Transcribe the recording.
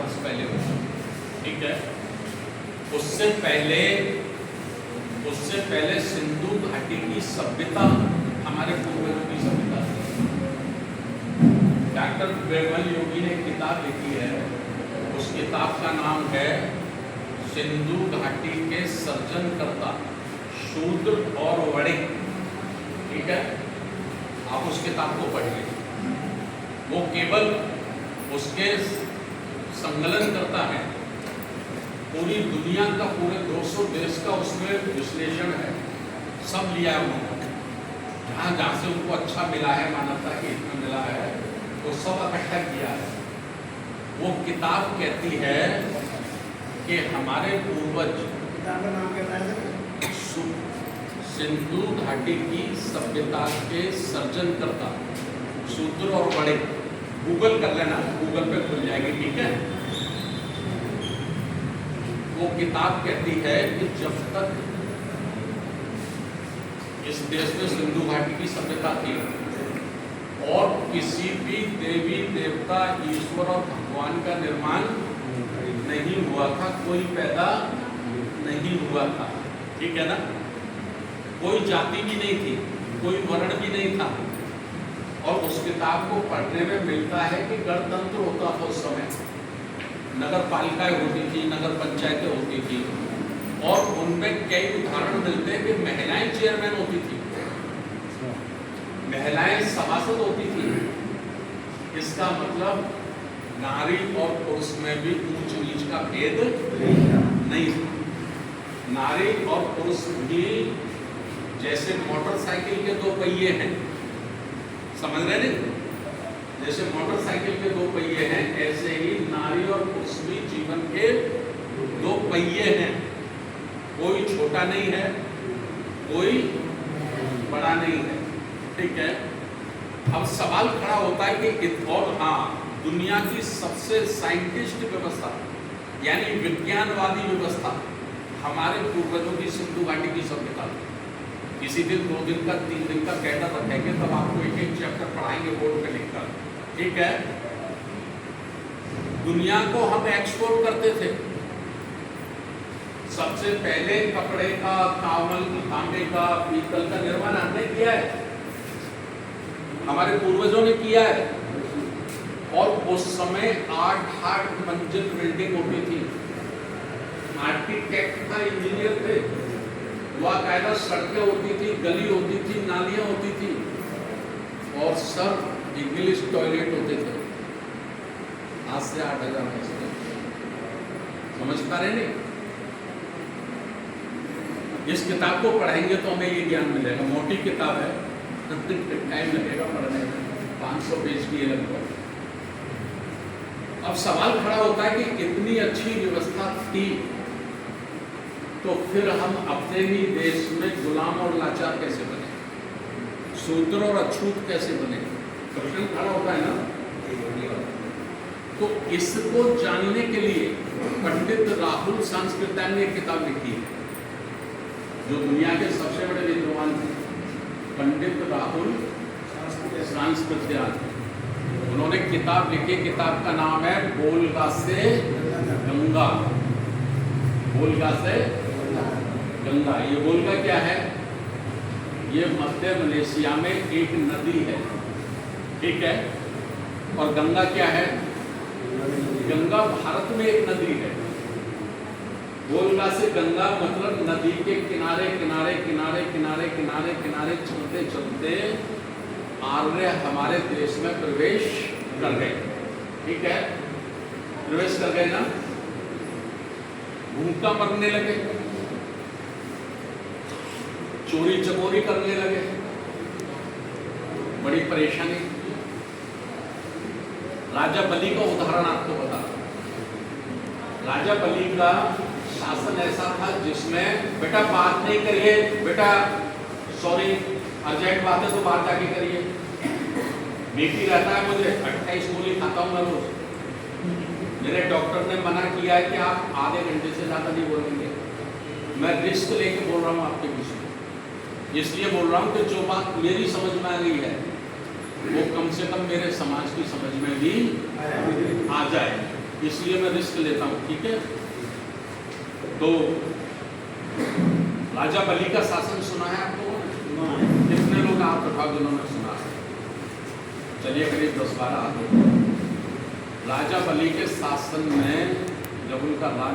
वर्ष पहले हुआ, ठीक है। उससे पहले सिंधु घाटी की सभ्यता हमारे पूर्वजों की सभ्यता थी। डॉक्टर बिरबल योगी ने किताब लिखी है, उस किताब का नाम है सिंधु घाटी के सर्जनकर्ता शूद्र और वणिक, ठीक है। आप उस किताब को पढ़िए, वो केवल उसके संकलन करता है, पूरी दुनिया का, पूरे 200 देश का उसमें विश्लेषण है, सब लिया है उन्होंने, जहाँ से उनको अच्छा मिला है, मानवता के हित में मिला है, वो सब इकट्ठा किया है। वो किताब कहती है कि हमारे पूर्वज, किताब का नाम क्या है? सिंधु घाटी की सभ्यता के सर्जनकर्ता शूद्र और वणिक, गूगल कर लेना, गूगल पे खुल जाएगी, ठीक है। वो किताब कहती है कि जब तक इस देश में सिंधु घाटी की सभ्यता थी और किसी भी देवी देवता, ईश्वर और भगवान का निर्माण नहीं हुआ था, कोई पैदा नहीं हुआ था, ठीक है ना। कोई जाति भी नहीं थी, कोई वर्ण भी नहीं था, और उस किताब को पढ़ने में मिलता है कि गणतंत्र होता था उस समय, नगर पालिकाएं होती थी, नगर पंचायतें होती थी, और उनमें कई उदाहरण मिलते हैं कि महिलाएं चेयरमैन होती थी, महिलाएं सभासद होती थी। इसका मतलब नारी और पुरुष में भी ऊंच नीच का भेद नहीं था। नारी और पुरुष भी, जैसे मोटरसाइकिल के दो पहिए हैं, समझ रहे नहीं, जैसे मोटरसाइकिल के दो पहिए हैं, ऐसे ही नारी और पुरुष भी जीवन के दो पहिए हैं। कोई छोटा नहीं है, कोई बड़ा नहीं है, ठीक है। अब सवाल खड़ा होता है कि और हाँ, दुनिया की सबसे साइंटिस्ट व्यवस्था यानी विज्ञानवादी व्यवस्था हमारे पूर्वजों की सिंधु घाटी की सभ्यता थी। किसी दिन 2 दिन का 3 दिन का कहना रखेंगे, तब आपको एक एक चैप्टर पढ़ाएंगे बोर्ड पे लिखकर, ठीक है। दुनिया को हम एक्सपोर्ट करते थे। सबसे पहले कपड़े का, तांबे का, पीतल का निर्माण हमने किया है, हमारे पूर्वजों ने किया है। और उस समय 8 मंजिल बिल्डिंग होती थी, आर्किटेक्ट था, इंजीनियर थे, बाकायदा सड़कें होती थी, गली होती थी, नालियां होती थी, और सब इंग्लिश टॉयलेट होते थे। आज से 8,000 पहले, समझ पा रहे नहीं। इस किताब को पढ़ेंगे तो हमें ये ज्ञान मिलेगा। मोटी किताब है, टाइम लगेगा पढ़ने में, 500 पेज की है लगभग। अब सवाल खड़ा होता है कि इतनी अच्छी व्यवस्था थी, तो फिर हम अपने ही देश में गुलाम और लाचार कैसे बने, शूद्र और अछूत कैसे बने, प्रश्न खड़ा होता है ना। तो इसको जानने के लिए पंडित राहुल सांस्कृत्यायन ने एक किताब लिखी है, जो दुनिया के सबसे बड़े विद्वान थे, पंडित राहुल सांस्कृत्यायन। उन्होंने किताब लिखी, किताब का नाम है वोल्गा से गंगा। वोल्गा से गंगा। ये वोल्गा क्या है? ये मध्य मलेशिया में एक नदी है, ठीक है। और गंगा क्या है? गंगा भारत में एक नदी है। वोल्गा से गंगा मतलब नदी के किनारे किनारे किनारे किनारे किनारे किनारे चलते चलते आर्य हमारे देश में प्रवेश कर गए, ठीक है। प्रवेश कर गए ना, भूखा मरने लगे, चोरी चकोरी करने लगे, बड़ी परेशानी। राजा बलि का उदाहरण आपको बता। राजा बलि का शासन ऐसा था जिसमें बेटा बात नहीं करिए, बेटा सॉरी अर्जेंट बात है तो बात जाके करिए। बीपी रहता है मुझे, 28 गोली खाता हूँ मैं रोज। मेरे डॉक्टर ने मना किया है कि आप आधे घंटे से ज़्यादा नहीं बोलेंगे। मैं रिस्क लेके बोल रहा हूँ आपके बीच में, इसलिए बोल रहा हूँ कि जो बात मेरी समझ में आ गई है वो कम से कम मेरे समाज की समझ में भी आ जाए। इसलिए मैं रिस्क लेता हूँ, ठीक है। तो राजा बलि का शासन सुना है आप लोगों ने? कितने लोग आप बताओ जिन्होंने सुना है? चलिए करीब 10-12 आदमी। राजा बलि के शासन में जब उनका राज